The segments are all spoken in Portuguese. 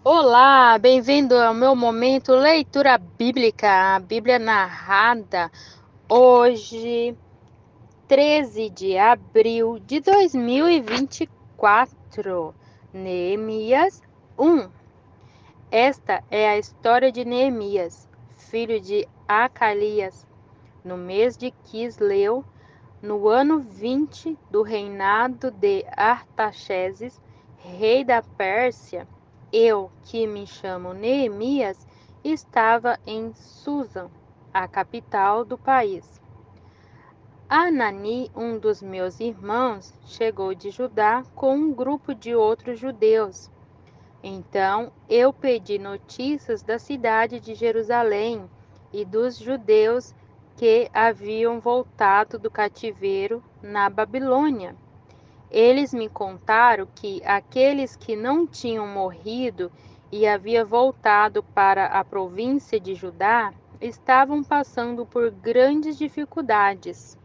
Olá, bem-vindo ao meu momento leitura bíblica, a Bíblia narrada, hoje, 13 de abril de 2024, Neemias 1. Esta é a história de Neemias, filho de Acalias, no mês de Quisleu, no ano 20 do reinado de Artaxerxes, rei da Pérsia. Eu, que me chamo Neemias, estava em Susa, a capital do país. Anani, um dos meus irmãos, chegou de Judá com um grupo de outros judeus. Então eu pedi notícias da cidade de Jerusalém e dos judeus que haviam voltado do cativeiro na Babilônia. Eles me contaram que aqueles que não tinham morrido e haviam voltado para a província de Judá estavam passando por grandes dificuldades.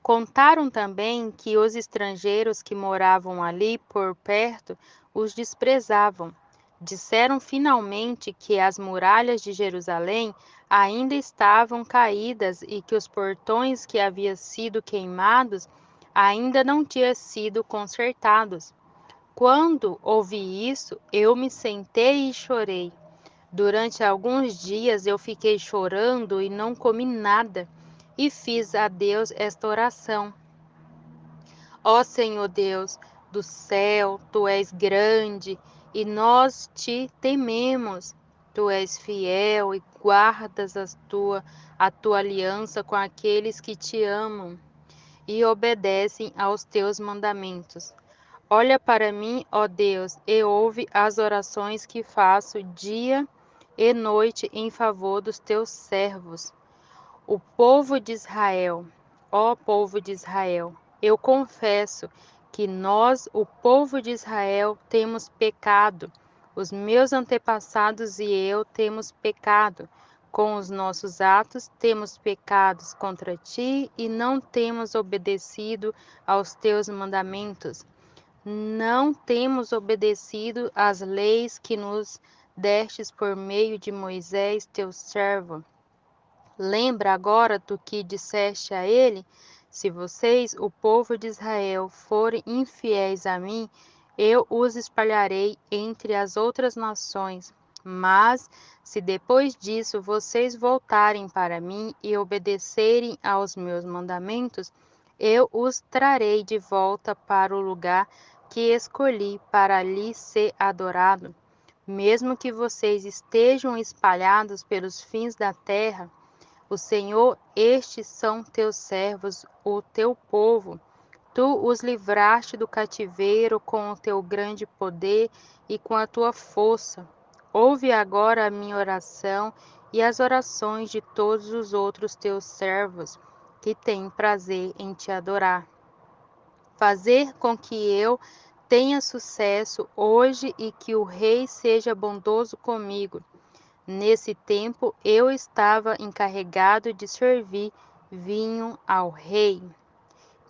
Contaram também que os estrangeiros que moravam ali por perto os desprezavam. Disseram finalmente que as muralhas de Jerusalém ainda estavam caídas e que os portões que haviam sido queimados ainda não tinham sido consertados. Quando ouvi isso, eu me sentei e chorei. Durante alguns dias eu fiquei chorando e não comi nada, e fiz a Deus esta oração: Ó Senhor Deus do céu, tu és grande e nós te tememos. Tu és fiel e guardas a tua aliança com aqueles que te amam e obedecem aos teus mandamentos. Olha para mim, ó Deus, e ouve as orações que faço dia e noite em favor dos teus servos, o povo de Israel. Ó povo de Israel, eu confesso que nós, o povo de Israel, temos pecado. Os meus antepassados e eu temos pecado. Com os nossos atos temos pecados contra ti e não temos obedecido aos teus mandamentos. Não temos obedecido às leis que nos destes por meio de Moisés, teu servo. Lembra agora do que disseste a ele? Se vocês, o povo de Israel, forem infiéis a mim, eu os espalharei entre as outras nações. Mas, se depois disso vocês voltarem para mim e obedecerem aos meus mandamentos, eu os trarei de volta para o lugar que escolhi para ali ser adorado. Mesmo que vocês estejam espalhados pelos fins da terra, o Senhor, estes são teus servos, o teu povo. Tu os livraste do cativeiro com o teu grande poder e com a tua força. Ouve agora a minha oração e as orações de todos os outros teus servos, que têm prazer em te adorar. Fazer com que eu tenha sucesso hoje e que o rei seja bondoso comigo. Nesse tempo eu estava encarregado de servir vinho ao rei.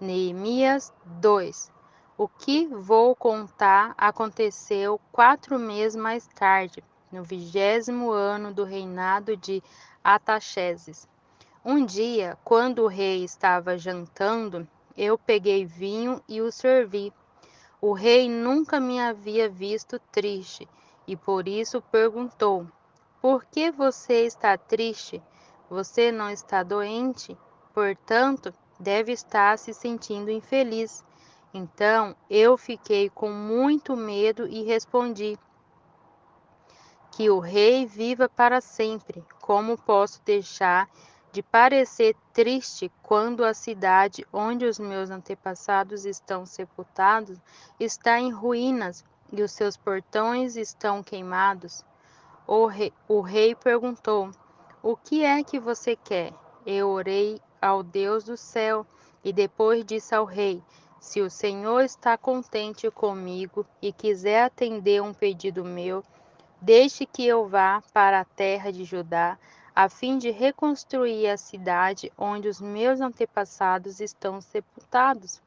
Neemias 2. O que vou contar aconteceu 4 meses mais tarde, no 20º ano do reinado de Artaxerxes. Um dia, quando o rei estava jantando, eu peguei vinho e o servi. O rei nunca me havia visto triste e por isso perguntou: por que você está triste? Você não está doente? Portanto, deve estar se sentindo infeliz. Então eu fiquei com muito medo e respondi: que o rei viva para sempre. Como posso deixar de parecer triste quando a cidade onde os meus antepassados estão sepultados está em ruínas e os seus portões estão queimados? O rei perguntou: o que é que você quer? Eu orei ao Deus do céu e depois disse ao rei: se o Senhor está contente comigo e quiser atender um pedido meu, deixe que eu vá para a terra de Judá, a fim de reconstruir a cidade onde os meus antepassados estão sepultados.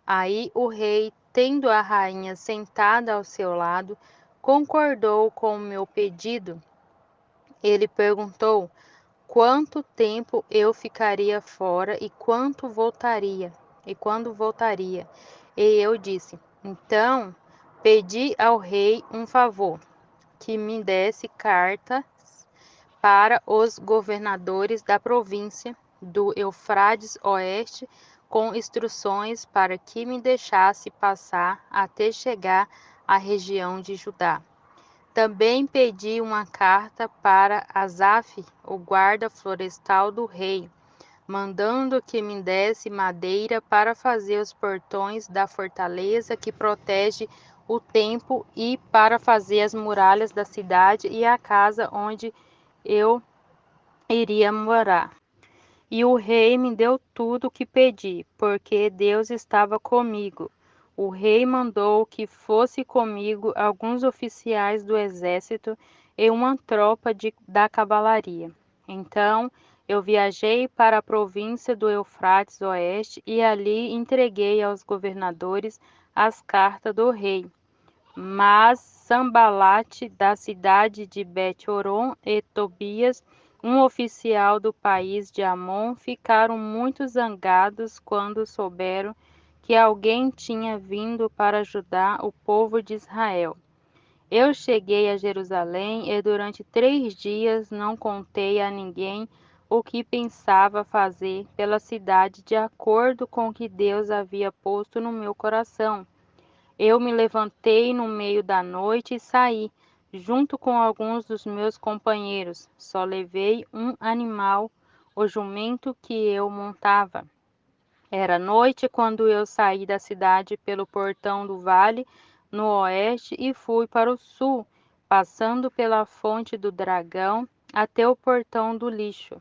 Aí o rei, tendo a rainha sentada ao seu lado, concordou com o meu pedido. Ele perguntou quanto tempo eu ficaria fora e quando voltaria. E eu disse: então, pedi ao rei um favor, que me desse cartas para os governadores da província do Eufrates Oeste, com instruções para que me deixasse passar até chegar à região de Judá. Também pedi uma carta para Asaf, o guarda florestal do rei, mandando que me desse madeira para fazer os portões da fortaleza que protege o templo e para fazer as muralhas da cidade e a casa onde eu iria morar. E o rei me deu tudo o que pedi, porque Deus estava comigo. O rei mandou que fosse comigo alguns oficiais do exército e uma tropa da cavalaria. Então eu viajei para a província do Eufrates Oeste e ali entreguei aos governadores as cartas do rei. Mas Sambalate, da cidade de Bet-Horon, e Tobias, um oficial do país de Amon, ficaram muito zangados quando souberam que alguém tinha vindo para ajudar o povo de Israel. Eu cheguei a Jerusalém e durante 3 dias não contei a ninguém o que pensava fazer pela cidade de acordo com o que Deus havia posto no meu coração. Eu me levantei no meio da noite e saí, junto com alguns dos meus companheiros. Só levei um animal, o jumento que eu montava. Era noite quando eu saí da cidade pelo portão do vale, no oeste, e fui para o sul, passando pela fonte do dragão até o portão do lixo.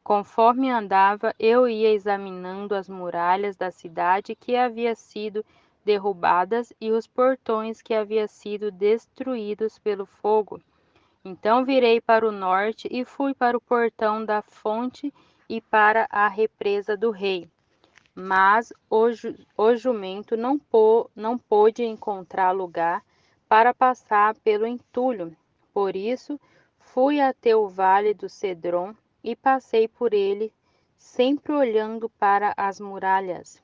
Conforme andava, eu ia examinando as muralhas da cidade que havia sido derrubadas e os portões que haviam sido destruídos pelo fogo. Então virei para o norte e fui para o portão da fonte e para a represa do rei. Mas o jumento não pôde encontrar lugar para passar pelo entulho. Por isso, fui até o vale do Cedron e passei por ele, sempre olhando para as muralhas.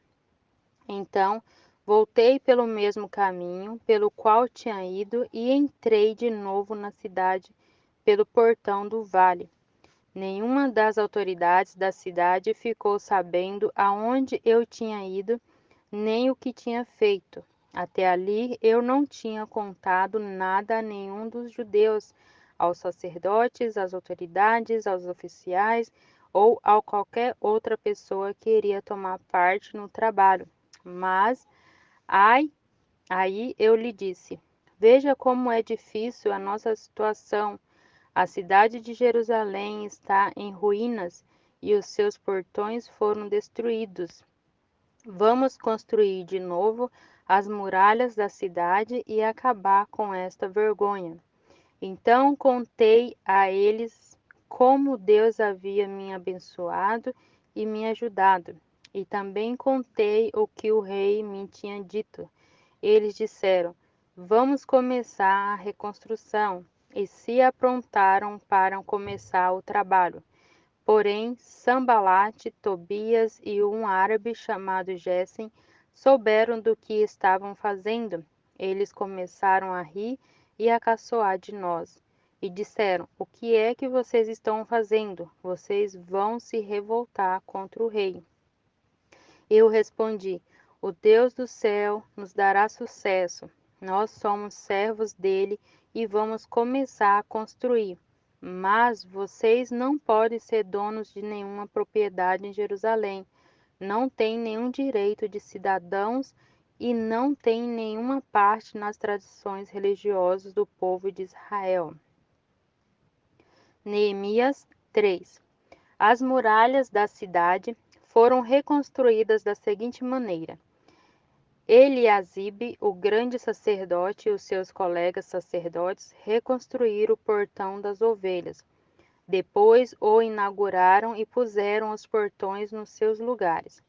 Então, voltei pelo mesmo caminho pelo qual tinha ido e entrei de novo na cidade pelo portão do vale. Nenhuma das autoridades da cidade ficou sabendo aonde eu tinha ido, nem o que tinha feito. Até ali eu não tinha contado nada a nenhum dos judeus, aos sacerdotes, às autoridades, aos oficiais ou a qualquer outra pessoa que iria tomar parte no trabalho. Mas, ai, aí eu lhe disse: veja como é difícil a nossa situação. A cidade de Jerusalém está em ruínas e os seus portões foram destruídos. Vamos construir de novo as muralhas da cidade e acabar com esta vergonha. Então contei a eles como Deus havia me abençoado e me ajudado, e também contei o que o rei me tinha dito. Eles disseram: vamos começar a reconstrução, e se aprontaram para começar o trabalho. Porém, Sambalate, Tobias e um árabe chamado Gesem souberam do que estavam fazendo. Eles começaram a rir e a caçoar de nós, e disseram: o que é que vocês estão fazendo? Vocês vão se revoltar contra o rei. Eu respondi: o Deus do céu nos dará sucesso. Nós somos servos dele e vamos começar a construir. Mas vocês não podem ser donos de nenhuma propriedade em Jerusalém. Não têm nenhum direito de cidadãos e não têm nenhuma parte nas tradições religiosas do povo de Israel. Neemias 3. As muralhas da cidade foram reconstruídas da seguinte maneira: Eliasibe, o grande sacerdote, e os seus colegas sacerdotes reconstruíram o portão das ovelhas. Depois o inauguraram e puseram os portões nos seus lugares.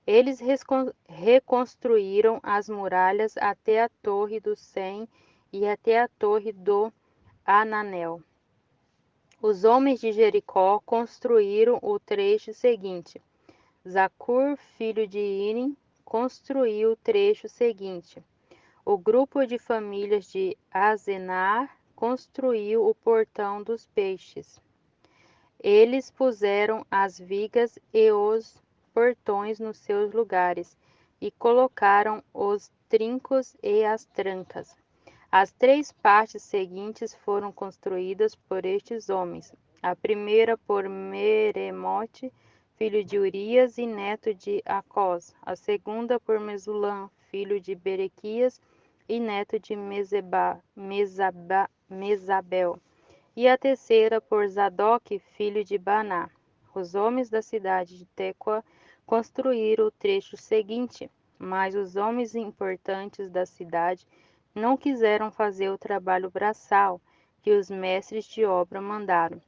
Eles reconstruíram as muralhas até a Torre do Cem e até a torre do Ananel. Os homens de Jericó construíram o trecho seguinte. Zacur, filho de Irim, construiu o trecho seguinte. O grupo de famílias de Azenar construiu o portão dos peixes. Eles puseram as vigas e os portões nos seus lugares e colocaram os trincos e as trancas. As 3 partes seguintes foram construídas por estes homens. A primeira por Meremote, filho de Urias e neto de Acós. A segunda por Mesulam, filho de Berequias e neto de Mesabel. E a terceira por Zadok, filho de Baná. Os homens da cidade de Tecoa construíram o trecho seguinte, mas os homens importantes da cidade não quiseram fazer o trabalho braçal que os mestres de obra mandaram.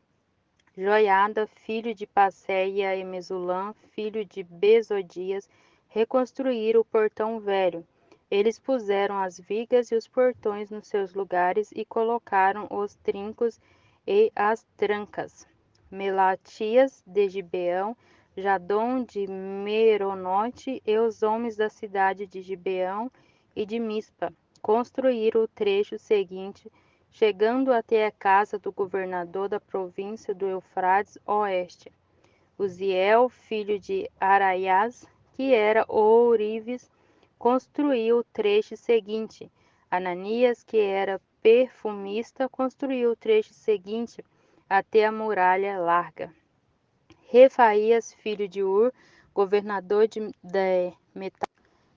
Joiada, filho de Passeia e Mesulam, filho de Bezodias, reconstruíram o portão velho. Eles puseram as vigas e os portões nos seus lugares e colocaram os trincos e as trancas. Melatias de Gibeão, Jadom de Meronote e os homens da cidade de Gibeão e de Mispa construíram o trecho seguinte, chegando até a casa do governador da província do Eufrates Oeste. Uziel, filho de Araias, que era ourives, construiu o trecho seguinte. Ananias, que era perfumista, construiu o trecho seguinte até a muralha larga. Refaías, filho de Ur, governador de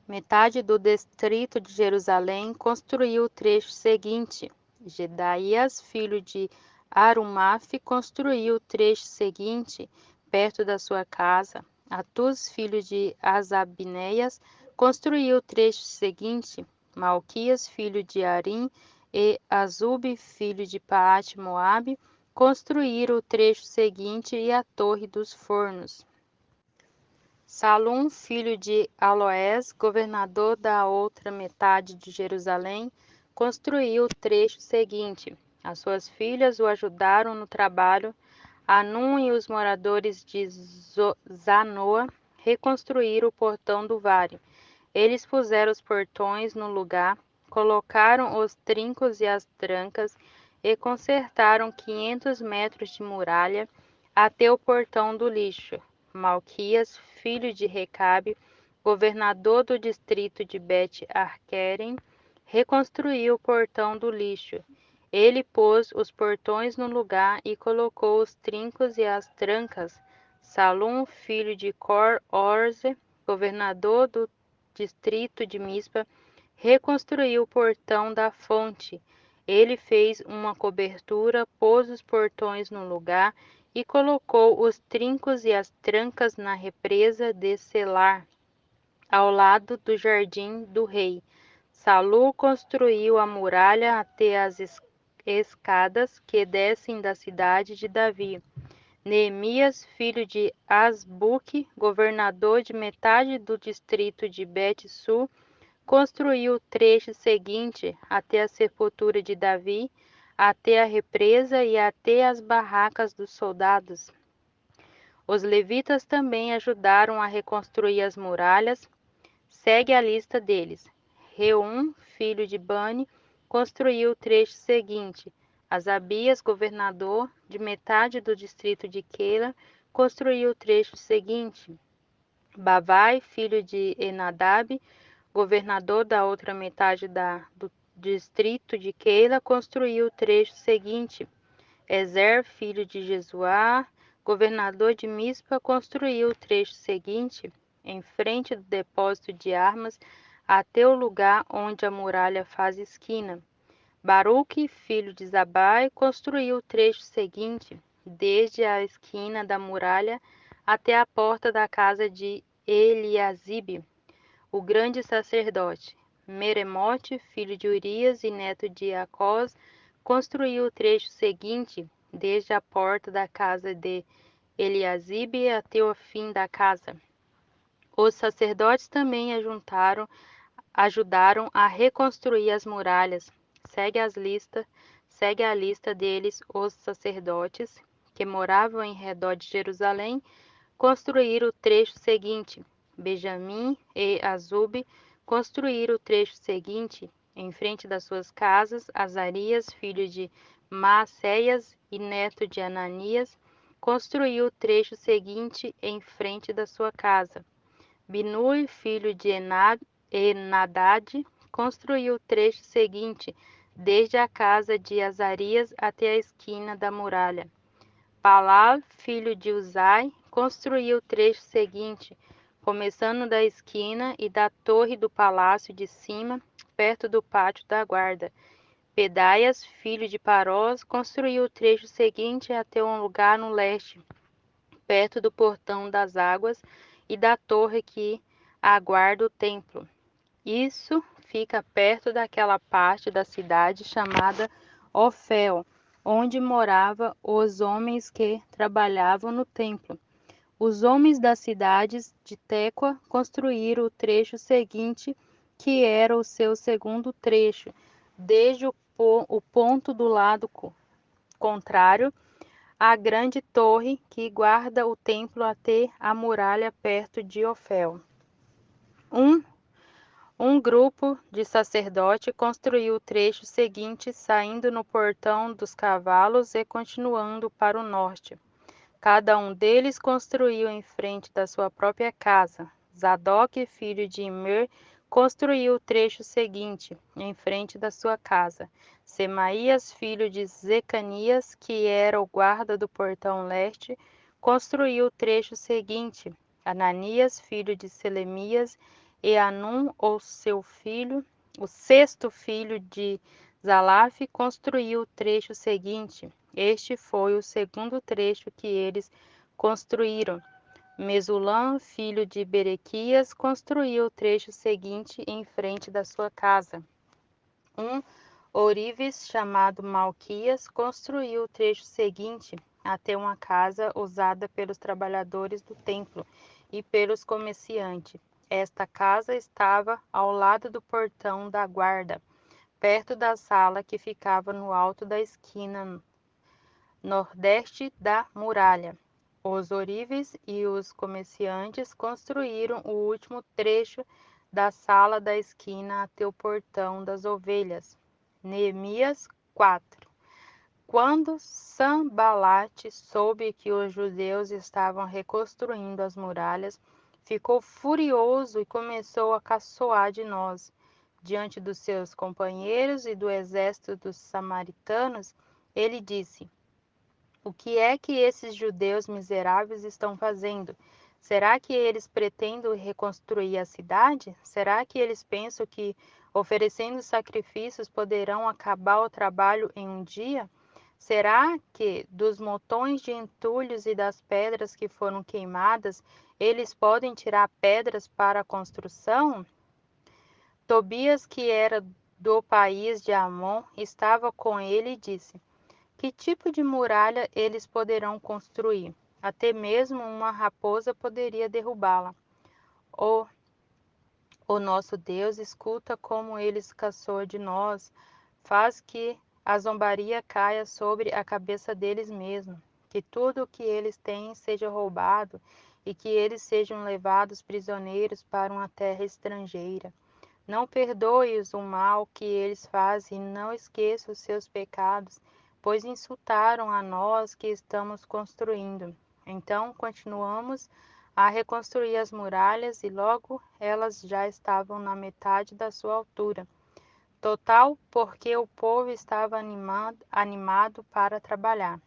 metade do distrito de Jerusalém, construiu o trecho seguinte. Gedaías, filho de Arumaf, construiu o trecho seguinte, perto da sua casa. Atus, filho de Asabneias, construiu o trecho seguinte. Malquias, filho de Arim, e Azub, filho de Paate-Moabe, construíram o trecho seguinte e a torre dos fornos. Salum, filho de Aloés, governador da outra metade de Jerusalém, construiu o trecho seguinte. As suas filhas o ajudaram no trabalho. Anum e os moradores de Zanoa reconstruíram o portão do vale. Eles puseram os portões no lugar, colocaram os trincos e as trancas e consertaram 500 metros de muralha até o portão do lixo. Malquias, filho de Recabe, governador do distrito de Bet-Arquerem, reconstruiu o portão do lixo. Ele pôs os portões no lugar e colocou os trincos e as trancas. Salum, filho de Cor-Orze, governador do distrito de Mispa, reconstruiu o portão da fonte. Ele fez uma cobertura, pôs os portões no lugar e colocou os trincos e as trancas na represa de Selar, ao lado do jardim do rei. Salu construiu a muralha até as escadas que descem da cidade de Davi. Neemias, filho de Asbuque, governador de metade do distrito de Bet-Su, construiu o trecho seguinte até a sepultura de Davi, até a represa e até as barracas dos soldados. Os levitas também ajudaram a reconstruir as muralhas. Segue a lista deles. Reum, filho de Bani, construiu o trecho seguinte. Asabias, governador de metade do distrito de Queila, construiu o trecho seguinte. Bavai, filho de Enadab, governador da outra metade do distrito de Queila, construiu o trecho seguinte. Ezer, filho de Jesuá, governador de Mispa, construiu o trecho seguinte, em frente do depósito de armas, até o lugar onde a muralha faz esquina. Baruque, filho de Zabai, construiu o trecho seguinte, desde a esquina da muralha até a porta da casa de Eliasibe, o grande sacerdote. Meremote, filho de Urias e neto de Acós, construiu o trecho seguinte, desde a porta da casa de Eliasibe até o fim da casa. Os sacerdotes também ajudaram a reconstruir as muralhas. segue a lista deles os sacerdotes que moravam em redor de Jerusalém construíram o trecho seguinte. Benjamim e Azub construíram o trecho seguinte. Em frente das suas casas, Azarias, filho de Maacéias e neto de Ananias, construiu o trecho seguinte em frente da sua casa. Binui, filho de Enadad, construiu o trecho seguinte, desde a casa de Azarias até a esquina da muralha. Palal, filho de Uzai, construiu o trecho seguinte, começando da esquina e da torre do palácio de cima, perto do pátio da guarda. Pedaias, filho de Parós, construiu o trecho seguinte até um lugar no leste, perto do portão das águas e da torre que aguarda o templo. Isso fica perto daquela parte da cidade chamada Ofel, onde moravam os homens que trabalhavam no templo. Os homens das cidades de Tecoa construíram o trecho seguinte, que era o seu segundo trecho, desde o ponto do lado contrário à grande torre que guarda o templo até a muralha perto de Ofel. Um grupo de sacerdotes construiu o trecho seguinte, saindo no portão dos cavalos e continuando para o norte. Cada um deles construiu em frente da sua própria casa. Zadok, filho de Immer, construiu o trecho seguinte, em frente da sua casa. Semaías, filho de Zecanias, que era o guarda do portão leste, construiu o trecho seguinte. Ananias, filho de Selemias, e Anum, ou seu filho, o sexto filho de Zalaf, construiu o trecho seguinte. Este foi o segundo trecho que eles construíram. Mesulam, filho de Berequias, construiu o trecho seguinte em frente da sua casa. Um ourives chamado Malquias construiu o trecho seguinte até uma casa usada pelos trabalhadores do templo e pelos comerciantes. Esta casa estava ao lado do portão da guarda, perto da sala que ficava no alto da esquina nordeste da muralha. Os ourives e os comerciantes construíram o último trecho da sala da esquina até o portão das ovelhas. Neemias 4. Quando Sanbalate soube que os judeus estavam reconstruindo as muralhas, ficou furioso e começou a caçoar de nós. Diante dos seus companheiros e do exército dos samaritanos, ele disse: o que é que esses judeus miseráveis estão fazendo? Será que eles pretendem reconstruir a cidade? Será que eles pensam que, oferecendo sacrifícios, poderão acabar o trabalho em um dia? Será que, dos montões de entulhos e das pedras que foram queimadas, eles podem tirar pedras para a construção? Tobias, que era do país de Amon, estava com ele e disse: que tipo de muralha eles poderão construir? Até mesmo uma raposa poderia derrubá-la. O, o nosso Deus escuta como eles caçoam de nós, faz que a zombaria caia sobre a cabeça deles mesmos, que tudo o que eles têm seja roubado e que eles sejam levados prisioneiros para uma terra estrangeira. Não perdoe-os o mal que eles fazem e não esqueça os seus pecados, pois insultaram a nós que estamos construindo. Então continuamos a reconstruir as muralhas e logo elas já estavam na metade da sua altura. Total, porque o povo estava animado para trabalhar.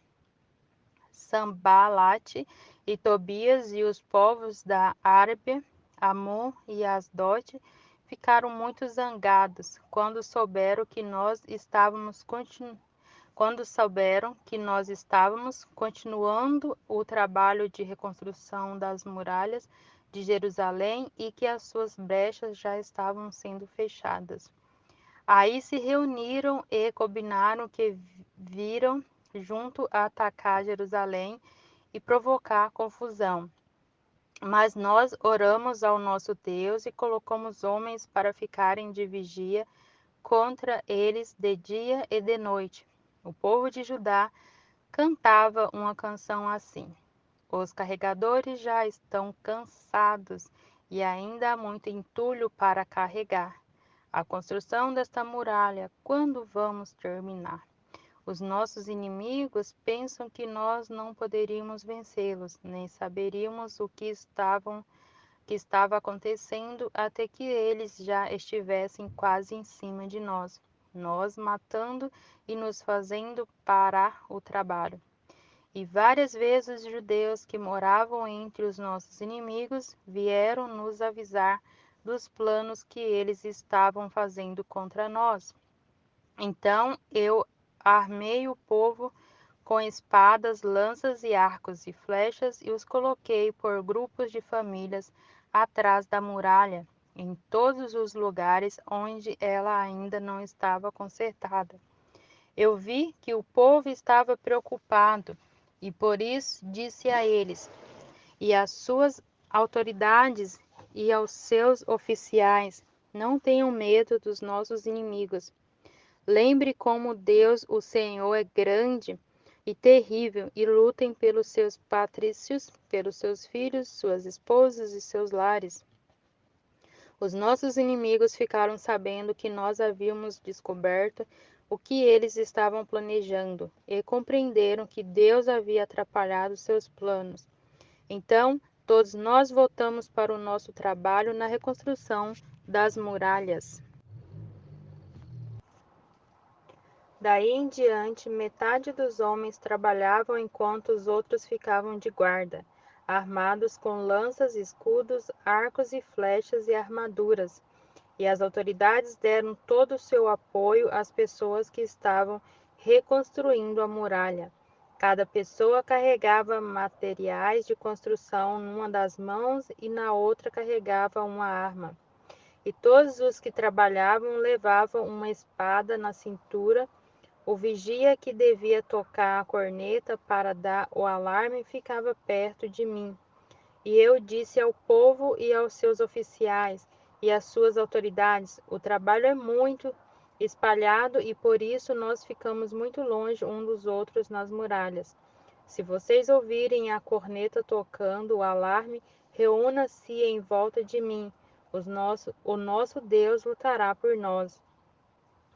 Sambalate e Tobias e os povos da Árbia, Amon e Asdote ficaram muito zangados quando souberam que nós estávamos continuando o trabalho de reconstrução das muralhas de Jerusalém e que as suas brechas já estavam sendo fechadas. Aí se reuniram e combinaram que viram junto a atacar Jerusalém e provocar confusão. Mas nós oramos ao nosso Deus e colocamos homens para ficarem de vigia contra eles de dia e de noite. O povo de Judá cantava uma canção assim: os carregadores já estão cansados e ainda há muito entulho para carregar. A construção desta muralha, quando vamos terminar? Os nossos inimigos pensam que nós não poderíamos vencê-los, nem saberíamos o que estava acontecendo até que eles já estivessem quase em cima de nós, nós matando e nos fazendo parar o trabalho. E várias vezes os judeus que moravam entre os nossos inimigos vieram nos avisar dos planos que eles estavam fazendo contra nós. Então eu armei o povo com espadas, lanças e arcos e flechas e os coloquei por grupos de famílias atrás da muralha, em todos os lugares onde ela ainda não estava consertada. Eu vi que o povo estava preocupado e por isso disse a eles e às suas autoridades e aos seus oficiais: não tenham medo dos nossos inimigos. Lembre como Deus, o Senhor, é grande e terrível, e lutem pelos seus patrícios, pelos seus filhos, suas esposas e seus lares. Os nossos inimigos ficaram sabendo que nós havíamos descoberto o que eles estavam planejando e compreenderam que Deus havia atrapalhado seus planos. Então, todos nós voltamos para o nosso trabalho na reconstrução das muralhas. Daí em diante, metade dos homens trabalhavam enquanto os outros ficavam de guarda, armados com lanças, escudos, arcos e flechas e armaduras. E as autoridades deram todo o seu apoio às pessoas que estavam reconstruindo a muralha. Cada pessoa carregava materiais de construção numa das mãos e na outra carregava uma arma. E todos os que trabalhavam levavam uma espada na cintura. O vigia que devia tocar a corneta para dar o alarme ficava perto de mim. E eu disse ao povo e aos seus oficiais e às suas autoridades: o trabalho é muito espalhado e por isso nós ficamos muito longe uns dos outros nas muralhas. Se vocês ouvirem a corneta tocando o alarme, reúna-se em volta de mim. O nosso Deus lutará por nós.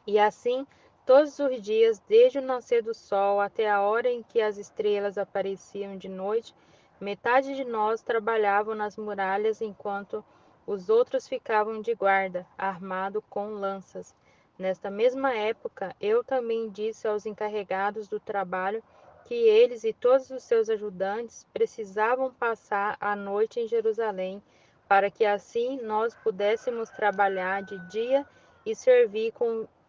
E assim, todos os dias, desde o nascer do sol até a hora em que as estrelas apareciam de noite, metade de nós trabalhavam nas muralhas enquanto os outros ficavam de guarda, armado com lanças. Nesta mesma época, eu também disse aos encarregados do trabalho que eles e todos os seus ajudantes precisavam passar a noite em Jerusalém, para que assim nós pudéssemos trabalhar de dia e servir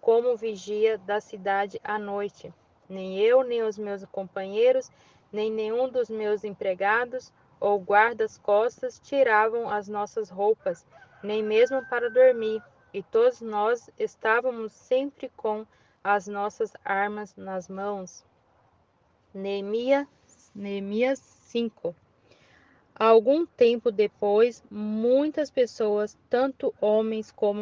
como vigia da cidade à noite. Nem eu, nem os meus companheiros, nem nenhum dos meus empregados ou guardas-costas tiravam as nossas roupas, nem mesmo para dormir, e todos nós estávamos sempre com as nossas armas nas mãos. Neemias 5. Algum tempo depois, muitas pessoas, tanto homens como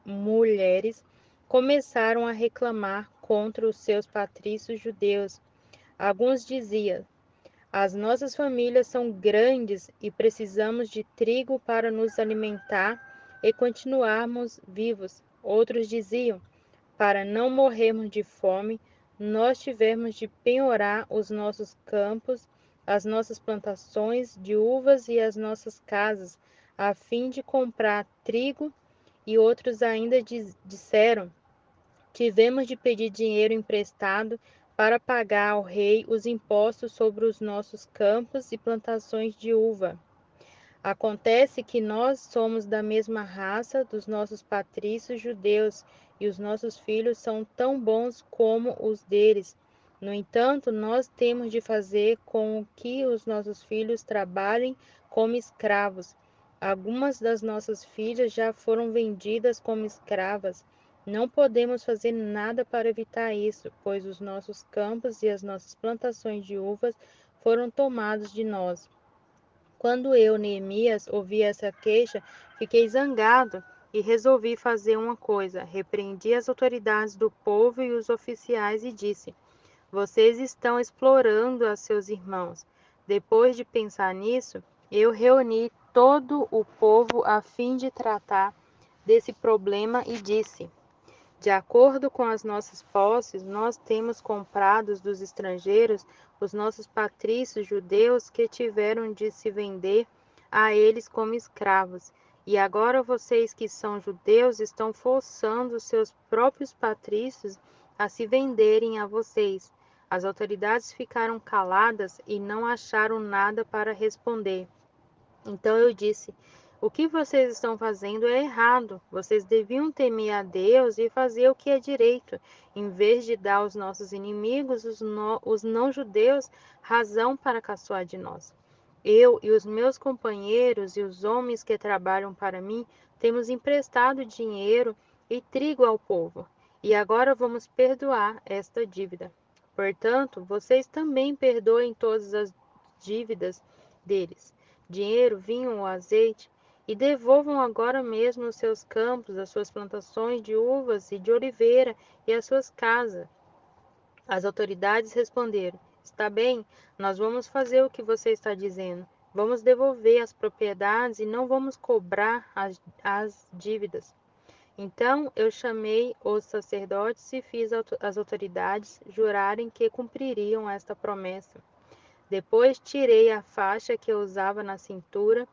mulheres, começaram a reclamar contra os seus patrícios judeus. Alguns diziam: as nossas famílias são grandes e precisamos de trigo para nos alimentar e continuarmos vivos. Outros diziam: para não morrermos de fome, nós tivemos de penhorar os nossos campos, as nossas plantações de uvas e as nossas casas, a fim de comprar trigo. E outros ainda disseram: tivemos de pedir dinheiro emprestado para pagar ao rei os impostos sobre os nossos campos e plantações de uva. Acontece que nós somos da mesma raça dos nossos patrícios judeus e os nossos filhos são tão bons como os deles. No entanto, nós temos de fazer com que os nossos filhos trabalhem como escravos. Algumas das nossas filhas já foram vendidas como escravas. Não podemos fazer nada para evitar isso, pois os nossos campos e as nossas plantações de uvas foram tomados de nós. Quando eu, Neemias, ouvi essa queixa, fiquei zangado e resolvi fazer uma coisa. Repreendi as autoridades do povo e os oficiais e disse: vocês estão explorando a seus irmãos. Depois de pensar nisso, eu reuni todo o povo a fim de tratar desse problema e disse: de acordo com as nossas posses, nós temos comprado dos estrangeiros os nossos patrícios judeus que tiveram de se vender a eles como escravos. E agora vocês que são judeus estão forçando seus próprios patrícios a se venderem a vocês. As autoridades ficaram caladas e não acharam nada para responder. Então eu disse: o que vocês estão fazendo é errado. Vocês deviam temer a Deus e fazer o que é direito, em vez de dar aos nossos inimigos, os não-judeus, razão para caçoar de nós. Eu e os meus companheiros e os homens que trabalham para mim temos emprestado dinheiro e trigo ao povo, e agora vamos perdoar esta dívida. Portanto, vocês também perdoem todas as dívidas deles, dinheiro, vinho ou azeite, e devolvam agora mesmo os seus campos, as suas plantações de uvas e de oliveira e as suas casas. As autoridades responderam: está bem, nós vamos fazer o que você está dizendo. Vamos devolver as propriedades e não vamos cobrar as dívidas. Então eu chamei os sacerdotes e fiz as autoridades jurarem que cumpririam esta promessa. Depois tirei a faixa que eu usava na cintura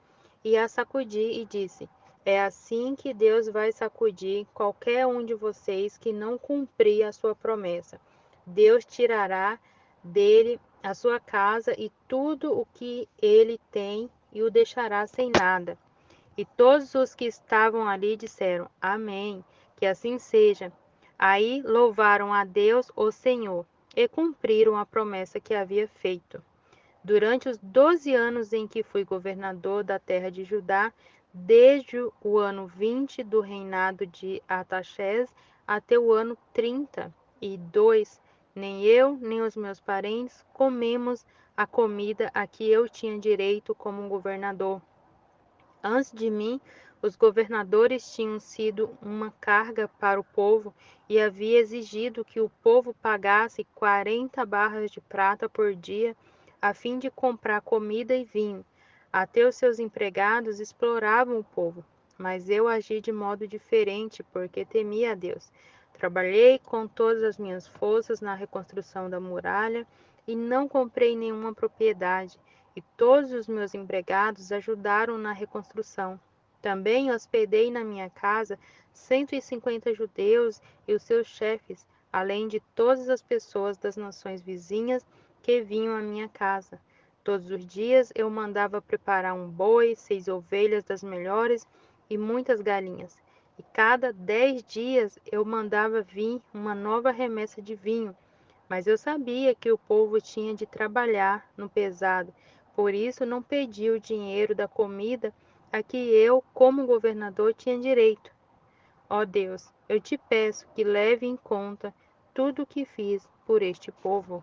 e a sacudi e disse: é assim que Deus vai sacudir qualquer um de vocês que não cumprir a sua promessa. Deus tirará dele a sua casa e tudo o que ele tem e o deixará sem nada. E todos os que estavam ali disseram: Amém, que assim seja. Aí louvaram a Deus, o Senhor, e cumpriram a promessa que havia feito. Durante os 12 anos em que fui governador da terra de Judá, desde o ano 20 do reinado de Artaxerxes até o ano 32, nem eu, nem os meus parentes comemos a comida a que eu tinha direito como governador. Antes de mim, os governadores tinham sido uma carga para o povo e havia exigido que o povo pagasse 40 barras de prata por dia a fim de comprar comida e vinho. Até os seus empregados exploravam o povo, mas eu agi de modo diferente porque temia a Deus. Trabalhei com todas as minhas forças na reconstrução da muralha e não comprei nenhuma propriedade e todos os meus empregados ajudaram na reconstrução. Também hospedei na minha casa 150 judeus e os seus chefes, além de todas as pessoas das nações vizinhas que vinham à minha casa. Todos os dias eu mandava preparar um boi, 6 ovelhas das melhores e muitas galinhas. E cada 10 dias eu mandava vir uma nova remessa de vinho. Mas eu sabia que o povo tinha de trabalhar no pesado, por isso não pedi o dinheiro da comida a que eu, como governador, tinha direito. Ó Deus, eu te peço que leve em conta tudo o que fiz por este povo.